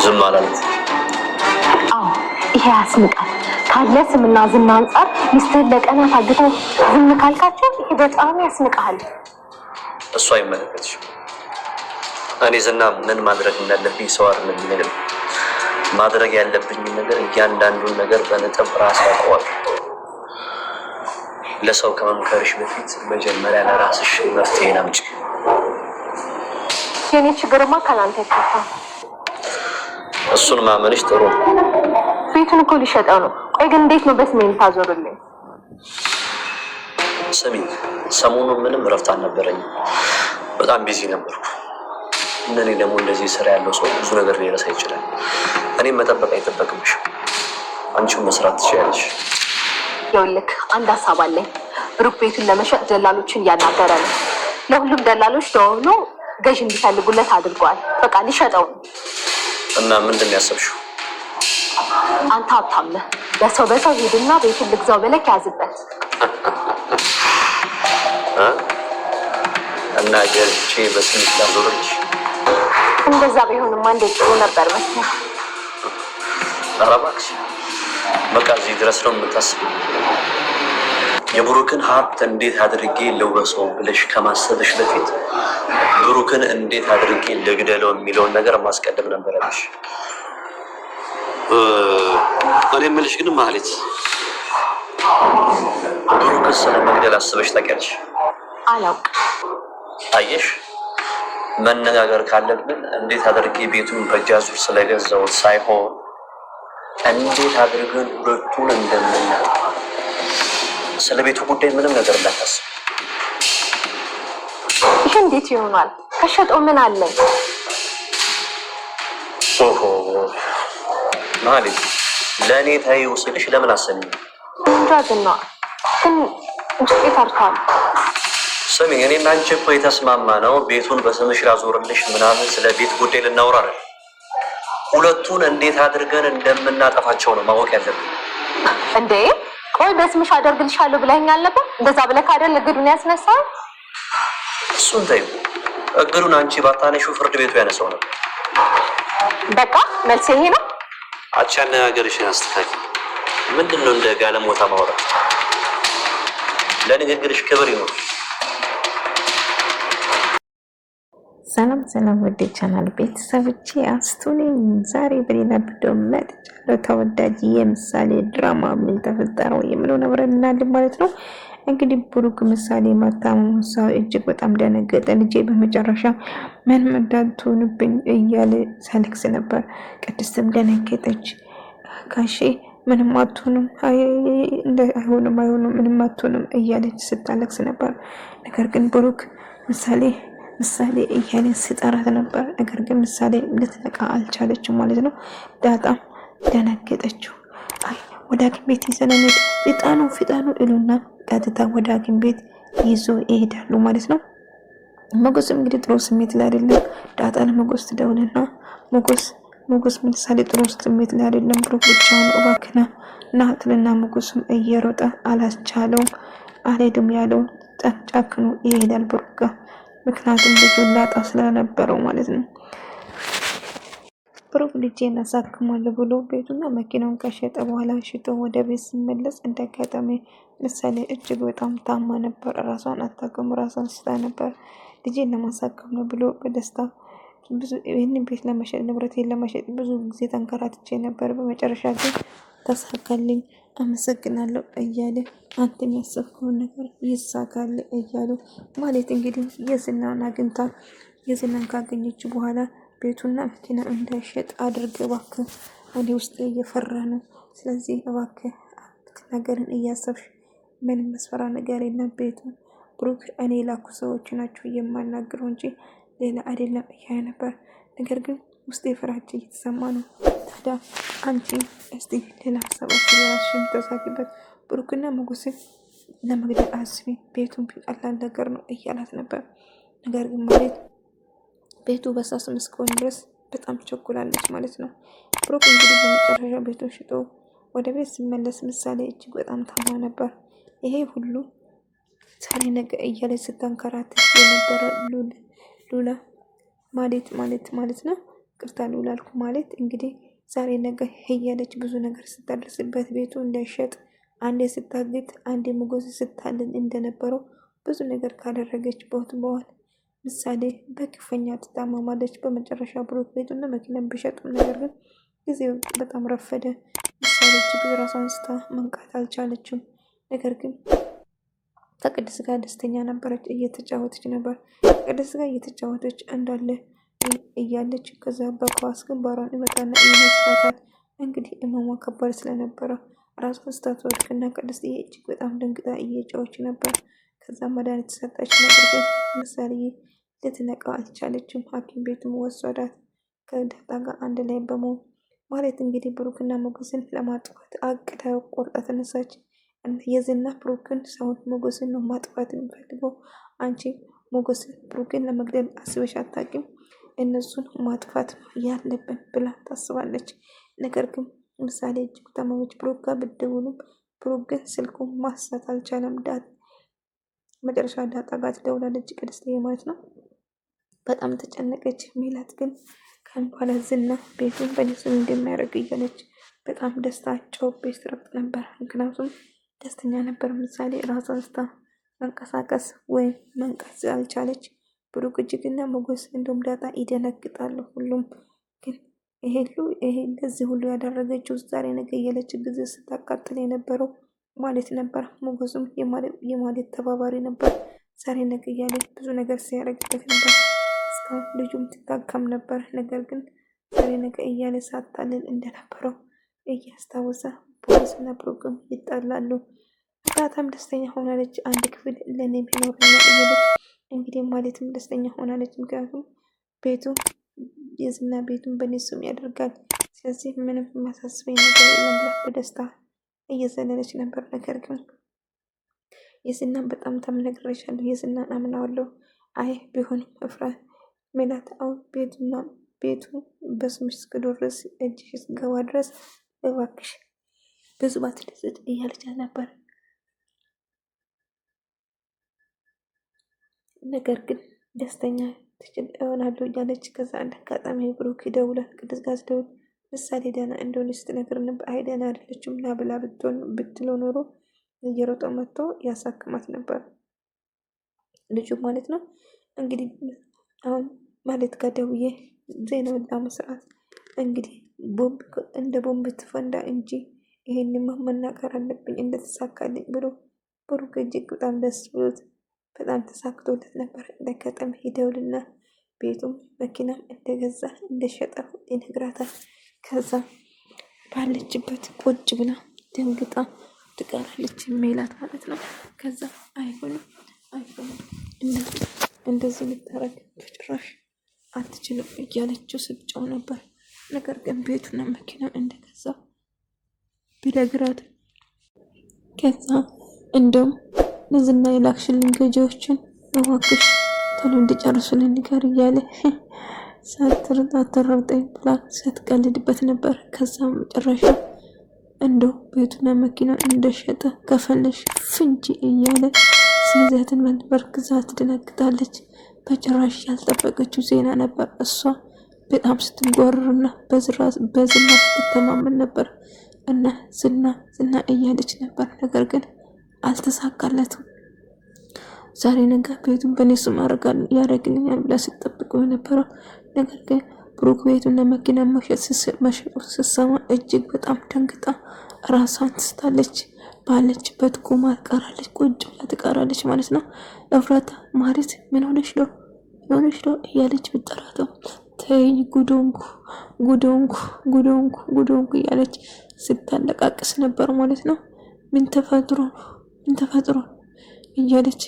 ዝም አላለም። አዎ ይሄ ያስንቃል። ካለ ስምና ዝና አንጻር ሚስትህን ለቀናት አግተው ዝም ካልካቸው ይሄ በጣም ያስንቃል። እሱ አይመለከትሽም። እኔ ዝና ምን ማድረግ እንዳለብኝ ሰው አይደለም የሚነግረኝ። ማድረግ ያለብኝ ነገር እያንዳንዱን ነገር በነጥብ ራሴ አውቀዋለሁ። ለሰው ከመምከርሽ በፊት መጀመሪያ ለራስሽ መፍትሄ አምጪ። የኔ ችግርማ ካላንተ አይፈታም። እሱን ማመንሽ ጥሩ ነው። ቤቱን እኮ ሊሸጠው ነው። ቆይ ግን እንዴት ነው በስሜ የምታዞርልኝ? ስሚ፣ ሰሞኑን ምንም እረፍት አልነበረኝም። በጣም ቢዚ ነበርኩ። እኔ ደግሞ እንደዚህ ስራ ያለው ሰው ብዙ ነገር ሊረሳ ይችላል። እኔም መጠበቅ አይጠበቅብሽም። አንቺው መስራት ትችያለሽ። ይኸውልህ አንድ ሀሳብ አለኝ። ብሩክ ቤቱን ለመሸጥ ደላሎችን እያናገረ ነው። ለሁሉም ደላሎች ደውሎ ገዥ እንዲፈልጉለት አድርጓል። በቃ ሊሸጠው ነው። እና ምንድን ነው ያሰብሽው? አንተ ሀብታም ነህ። በሰው ሄድና ቤቱን ልግዛው ብለህ ያዝበት እና ገዝቼ በስንት ላዞርልሽ? እንደዛ ቢሆንማ እንዴት ጥሩ ነበር መሰለህ። ኧረ እባክሽ በቃ እዚህ ድረስ ነው የምታስበው? የብሩክን ሀብት እንዴት አድርጌ ልውረሰው ብለሽ ከማሰብሽ በፊት ብሩክን እንዴት አድርጌ ልግደለው የሚለውን ነገር ማስቀደም ነበረብሽ። እኔ የምልሽ ግን ማህሌት፣ ብሩክን ስለመግደል አስበሽ ታውቂያለሽ? አላውቅም። አየሽ፣ መነጋገር ካለብን እንዴት አድርጌ ቤቱን በእጅ አዙር ስለገዛሁት ሳይሆን እንዴት አድርገን ሁለቱን እንደምናጣ። ስለ ቤቱ ጉዳይ ምንም ነገር እንዳታስብ። ይህ እንዴት ይሆናል? ከሸጠው ምን አለኝ? ኦሆ ማለት ለእኔ ታየው ስልሽ ለምን አሰብኝ? እንጃዝና ግን ውስጤ ፈርቷል። ስሚ፣ እኔና አንቺ እኮ የተስማማ ነው ቤቱን በስምሽ ላዞርልሽ ምናምን ስለ ቤት ጉዳይ ልናወራ ነው። ሁለቱን እንዴት አድርገን እንደምናጠፋቸው ነው ማወቅ ያለብን። እንዴ ቆይ በስምሽ አደርግልሻለሁ ብለኸኛል ነበር? እንደዛ ብለህ አይደል እግዱን ያስነሳው? እሱን ተይው፣ እግዱን አንቺ ባታነሺው ፍርድ ቤቱ ያነሳው ነበር። በቃ መልስ ይሄ ነው። አንቺ አነጋገርሽን አስተካክል። ምንድን ነው እንደ ጋለሞታ ማውራት? ለንግግርሽ ክብር ይኖር። ሰላም ሰላም፣ ወደ ቻናል ቤተሰቦቼ አስቱ ነኝ። ዛሬ በሌላ ቪዲዮ መጥቻለሁ። ተወዳጅ የምሳሌ ድራማ ምን ተፈጠረው የሚለውን አብረን እናያለን ማለት ነው። እንግዲህ ብሩክ ምሳሌ ማታመሙ ሰው እጅግ በጣም ደነገጠ። ልጄ በመጨረሻ ምንም እንዳትሆንብኝ እያለ ሳለቅስ ነበር። ቅድስትም ደነገጠች። ጋሼ ምንም አትሆንም፣ አይሆንም፣ ምንም አትሆንም እያለች ስታለቅስ ነበር። ነገር ግን ብሩክ ምሳሌ እያለ ስጠራት ነበር። ነገር ግን ምሳሌ ልትነቃ አልቻለችም ማለት ነው። ዳጣም ደነገጠችው። አይ ወደ ሐኪም ቤት ይዘን እንሂድ፣ ፍጣኑ እሉና ቀጥታ ወደ ሐኪም ቤት ይዞ ይሄዳሉ ማለት ነው። ሞገስ እንግዲህ ጥሩ ስሜት ላይ አይደለም። ዳጣ ለሞገስ ትደውልና ሞገስ ምሳሌ ጥሩ ስሜት ላይ አይደለም፣ ብሩክ ብቻውን እባክና ናትልና ሞገስም እየሮጠ አላስቻለውም። አልሄድም ያለው ጨክኖ ይሄዳል ብሩክ ጋር። ምክንያቱም ልጁን ላጣ ስለነበረው ማለት ነው። ብሩክ ልጄን አሳክማለሁ ብሎ ቤቱና መኪናውን ከሸጠ በኋላ ሽጦ ወደ ቤት ሲመለስ እንዳጋጣሚ ምሳሌ እጅግ በጣም ታማ ነበር። ራሷን አታውቅም፣ ራሷን ስታ ነበር። ልጄን ለማሳከም ነው ብሎ በደስታ ይህንን ቤት ለመሸጥ ንብረቴን ለመሸጥ ብዙ ጊዜ ተንከራትቼ ነበር። በመጨረሻ ግን ተሳካልኝ፣ አመሰግናለሁ እያለ አንተ የሚያሰብከውን ነገር ይሳካል እያሉ ማለት እንግዲህ የዝናን አግኝታ የዝናን ካገኘች በኋላ ቤቱና መኪና እንዳይሸጥ አድርገ እባክህ፣ እኔ ውስጥ እየፈራ ነው። ስለዚህ እባክህ ነገርን እያሰብሽ ምንም መስፈራ ነገር የለም። ቤቱ ብሩክ እኔ ላኩ ሰዎች ናቸው የማናግረው እንጂ ሌላ አይደለም እያለ ነበር። ነገር ግን ውስጤ ፍራቻ እየተሰማ ነው። ታዲያ አንቺ እስቲ ሌላ ሀሳባችሁ የራስሽን ተሳኪበት፣ ብሩክና ሞገስን ለመግደል አስቢ፣ ቤቱን ቀላል ነገር ነው እያላት ነበር። ነገር ግን ማለት ቤቱ በሷ ስም እስከሆነ ድረስ በጣም ቸኩላለች ማለት ነው። ብሩክ እንግዲህ በመጨረሻ ቤቱን ሽጦ ወደ ቤት ሲመለስ ምሳሌ እጅግ በጣም ታማ ነበር። ይሄ ሁሉ ዛሬ ነገ እያለች ስታንከራተት የነበረ ሉላ ማለት ነው ቅርታ ልውላልኩ ማለት እንግዲህ ዛሬ ነገ እያለች ብዙ ነገር ስታደርስበት ቤቱ እንዳይሸጥ አንዴ ስታግት አንዴ ሞገስ ስታልን እንደነበረው ብዙ ነገር ካደረገች በኋላ ምሳሌ በክፉኛ ትታመማለች። በመጨረሻ ብሩክ ቤቱና መኪናን ቢሸጡም ነገር ግን ጊዜው በጣም ረፈደ። ምሳሌ እጅግ ራሷን ስታ መንቃት አልቻለችም። ነገር ግን ከቅድስት ጋር ደስተኛ ነበረች፣ እየተጫወተች ነበር። ቅድስት ጋር እየተጫወተች እንዳለ እያለች ከዛ በኳስ ግንባሯን ይመጣና ይመስላታል። እንግዲህ እመሟ ከባድ ስለነበረ ራሷን ስታትወድቅና ቅድስት እጅግ በጣም ደንግጣ እየጫወች ነበር። ከዛ መድኃኒት ሰጠች። ነገር ግን ምሳሌ ልትነቃው አልቻለችም። ሐኪም ቤትም ወሰዳት ከዳጣ ጋር አንድ ላይ በመሆን ማለት እንግዲህ ብሩክና ሞገስን ለማጥፋት አቅዳ ቆርጣ ተነሳች። የዝና ብሩክን ሰውን ሞገስን ነው ማጥፋት የሚፈልገው። አንቺ ሞገስን ብሩክን ለመግደል አስበሽ አታውቂም፣ እነሱን ማጥፋት ያለብን ብላ ታስባለች። ነገር ግን ምሳሌ እጅግ ታመመች። ብሩክ ጋር ብትደውሉም ብሩክ ግን ስልኩን ማሳት አልቻለም። መጨረሻ ዳጣ ጋር ትደውላለች፣ ቅድስትዬ ማለት ነው። በጣም ተጨነቀች። ሜላት ግን ከአሁን በኋላ ዝና ቤቱን በእኔ ስም እንደሚያደርግ እያለች በጣም ደስታ ጮቤ ስትረግጥ ነበር። ምክንያቱም ደስተኛ ነበር። ምሳሌ ራሷን ስታ መንቀሳቀስ ወይም መንቀስ አልቻለች። ብሩክ እጅግና ሞገስ እንዲሁም ዳጣ ይደነግጣሉ። ሁሉም ግን ይሄ እንደዚህ ሁሉ ያደረገችው ዛሬ ነገ እያለች ጊዜ ስታቃጥል የነበረው ማለት ነበር። ሞገሱም የማለት ተባባሪ ነበር። ዛሬ ነገ እያለ ብዙ ነገር ሲያደርግበት ነበር። እስካሁን ልጁም ትታከም ነበር። ነገር ግን ዛሬ ነገ እያለ ሳታልል እንደነበረው እያስታወሰ ፖሊስና ብሩክም ይጣላሉ። ፍራታም ደስተኛ ሆናለች። አንድ ክፍል ለእኔ ቢኖርና እያለች እንግዲህ ማለትም ደስተኛ ሆናለች። ምክንያቱም ቤቱ የዝና ቤቱን በእኔ ስም ያደርጋል፣ ስለዚህ ምንም የማሳስበኝ ነገር የለም ብላ በደስታ እየዘለለች ነበር። ነገር ግን የዝናን በጣም ተምነግሬሻለሁ፣ የዝናን አምናዋለሁ። አይ ቢሆንም እፍራት ሜላት አሁን ቤቱ በስምሽ እስክደርስ እጅሽ እስክገባ ድረስ እባክሽ ብዙ ባትደሰት እያለች ነበር። ነገር ግን ደስተኛ እሆናለሁ እያለች ከዛ አንድ አጋጣሚ ብሩክ ይደውላል። ቅድስት ጋር ስደውል ምሳሌ ደህና እንደሆነ ስትነግር ነበር። አይ ደህና አይደለችም ና ብላ ብትለው ኖሮ እየሮጠ መጥቶ ያሳክማት ነበር ልጁ ማለት ነው። እንግዲህ አሁን ማለት ጋር ደውዬ ዜናውን ለመስራት እንግዲህ እንደ ቦምብ ትፈንዳ እንጂ ይሄንማ መናገር አለብኝ እንደተሳካልኝ ብሎ ብሩክ እጅግ በጣም ደስ ብሎት በጣም ተሳክቶለት ነበር። እንደከተም ሂደውልና ቤቱም መኪናም እንደገዛ እንደሸጠው ይነግራታል። ከዛ ባለችበት ቁጭ ብላ ደንግጣ ትቀራለች ሜላት ማለት ነው። ከዛ አይሆንም እንደዚህ ልታረግ በጭራሽ አትችልም እያለችው ስትጫው ነበር። ነገር ግን ቤቱና መኪና እንደገዛ ቢነግራት ከዛ እንደውም ለዝና የላክሽልኝ ገዢዎችን እባክሽ ቶሎ እንዲጨርሱልን ንገር እያለ ሳትረጠኝ ብላ ስትቀልድበት ነበር። ከዛ መጨረሻ እንደው ቤቱና መኪና እንደሸጠ ከፈለሽ ፍንጂ እያለ ሲይዛትን መንበር ግዛ ትደነግጣለች። በጭራሽ ያልጠበቀችው ዜና ነበር። እሷ በጣም ስትንጎርርና በዝና ስትተማመን ነበር እና ዝና እያለች ነበር። ነገር ግን አልተሳካለትም። ዛሬ ነገ ቤቱን በእኔ ስም ያደርግልኛል ብላ ስትጠብቀው የነበረው ነገር ግን ብሩክ ቤቱና መኪና መሸጡ ስትሰማ እጅግ በጣም ደንግጣ ራሷን ትስታለች። ባለችበት ቁማ ትቀራለች፣ ቁጭ ብላ ትቀራለች ማለት ነው። እፍራታ ማለት ምን ሆነሽ ነው እያለች ብጠራተው ተይኝ ጉዶንኩ እያለች ስታለቃቅስ ነበር ማለት ነው። ምን ተፈጥሮ እያለች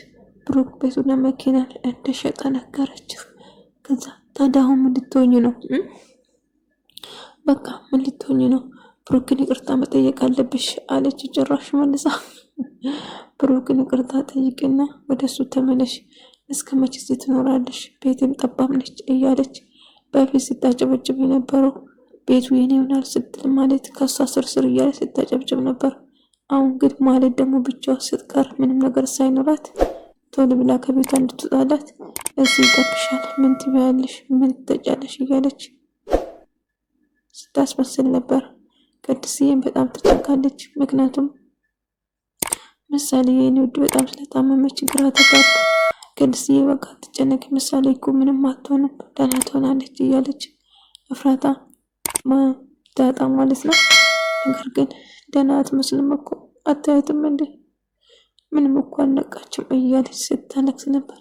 ብሩክ ቤቱና መኪና እንደሸጠ ነገረችው። ከዛ ታዲያ አሁን ምን ልትሆኝ ነው? በቃ ምን ልትሆኝ ነው? ብሩክን ይቅርታ መጠየቅ አለብሽ አለች። ጭራሽ መልሳ ብሩክን ይቅርታ ጠይቅና ወደሱ ተመለሽ፣ እስከ መቼ ትኖራለሽ? ቤትም ጠባብ ነች እያለች በፊት ስታጨበጭብ የነበረው ቤቱ የኔ ይሆናል ስትል ማለት ከሷ ስርስር እያለች ስታጨብጭብ ነበር። አሁን ግን ማለት ደግሞ ብቻዋ ስትቀር ምንም ነገር ሳይኖራት ቶሎ ብላ ከቤቷ እንድትወጣላት እዚህ ይጠብሻል፣ ምን ትበያለሽ፣ ምን ትጠጫለሽ እያለች ስታስመስል ነበር። ቅድስትዬም በጣም ተጨንቃለች። ምክንያቱም ምሳሌ የኔ ውድ በጣም ስለታመመች ግራ ተጋባ። ቅድስትዬ በቃ ትጨነቂ፣ ምሳሌ እኮ ምንም አትሆንም ደህና ትሆናለች እያለች እፍራታ ዳጣ ማለት ነው። ነገር ግን ደህና አትመስልም እኮ አታያትም እንዴ? ምንም እኮ አልነቃችም እያለች ስታለቅስ ነበር።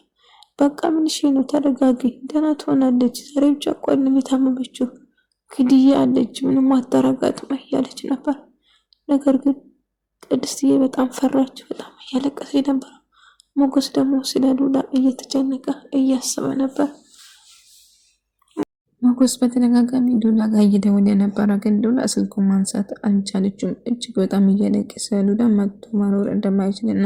በቃ ምንሽ ነው? ተረጋጊ፣ ደህና ትሆናለች። ዛሬ ብቻ እኮ አይደለም የታመመችው፣ ግድዬ አለች፣ ምንም አታረጋትም እያለች ነበር። ነገር ግን ቅድስትዬ በጣም ፈራች፣ በጣም እያለቀሰች ነበር። ሞገስ ደግሞ ስለ ሉላ እየተጨነቀ እያሰበ ነበር። ሞገስ በተደጋጋሚ ሉላ ጋር እየደወለ ነበረ፣ ግን ሉላ ስልኩን ማንሳት አልቻለችም። እጅግ በጣም እያለቀሰ ሉላ መጥቶ መኖር እንደማይችል እና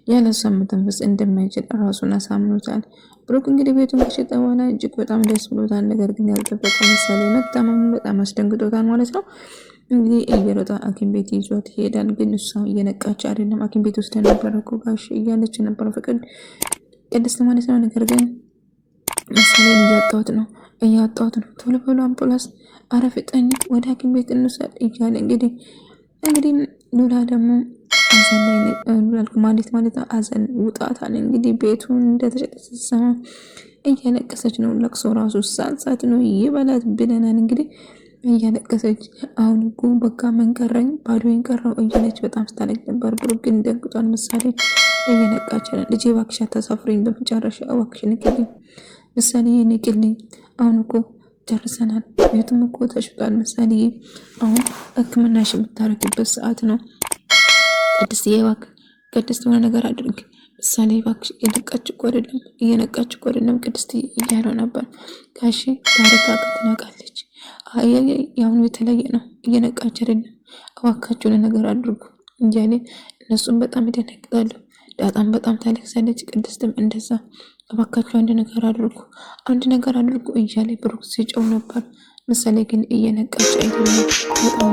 ያለሷ መተንፈስ እንደማይችል ራሱን አሳምኖታል። ብሩክ እንግዲህ ቤቱን ከሸጠ በኋላ እጅግ በጣም ደስ ብሎታል። ነገር ግን ያልጠበቀው ምሳሌ መታመሙ በጣም አስደንግጦታል ማለት ነው። እንግዲህ እየሮጠ ሐኪም ቤት ይዟት ይሄዳል። ግን እሷ እየነቃች አይደለም። ሐኪም ቤት ውስጥ ነበረ እኮ ጋሽ እያለች ነበረ ፍቅር ቅድስት ማለት ነው። ነገር ግን ምሳሌን እያጣሁት ነው፣ ቶሎ ብሎ አምቡላንስ፣ አረ ፍጠኝ፣ ወደ ሐኪም ቤት እንውሰድ እያለ እንግዲህ ሉላ ደግሞ አዘን ላይ ማለት አዘን ውጣታል። እንግዲህ ቤቱን እንደተሸጠ ስትሰማ እያለቀሰች ነው። ለቅሶ ራሱ ሳት ነው ይበላት ብለናል። እንግዲህ እያለቀሰች አሁን እኮ በቃ መንቀረኝ ባዶዬን ቀረው እያለች በጣም ስታለቅ ነበር። ብሩክ ግን ደንግጧል። ምሳሌ እየነቃች ነው። ልጄ እባክሽ አታሳፍሪኝ፣ በመጨረሻ እባክሽ ንቅልኝ፣ ምሳሌ ንቅልኝ፣ አሁን እኮ ጨርሰናል፣ ቤቱም እኮ ተሽጧል። ምሳሌ አሁን ሕክምናሽ የምታረግበት ሰዓት ነው። ቅድስትዬ እባክህ፣ ቅድስት የሆነ ነገር አድርግ፣ ምሳሌ እባክሽ እየነቃች እኮ አይደለም ቅድስትዬ እያለው ነበር። ጋሼ ታሪካ ትነቃለች፣ ያሁኑ የተለየ ነው፣ እየነቃች አይደለም፣ እባካችሁን ነገር አድርጉ እያለ እነሱም በጣም ይደነግጣሉ። ዳጣም በጣም ታለቅሳለች። ቅድስትም እንደዛ እባካችሁ አንድ ነገር አድርጉ እያለ ብሩክ ሲጮው ነበር። ምሳሌ ግን እየነቃች አይደለም። በጣም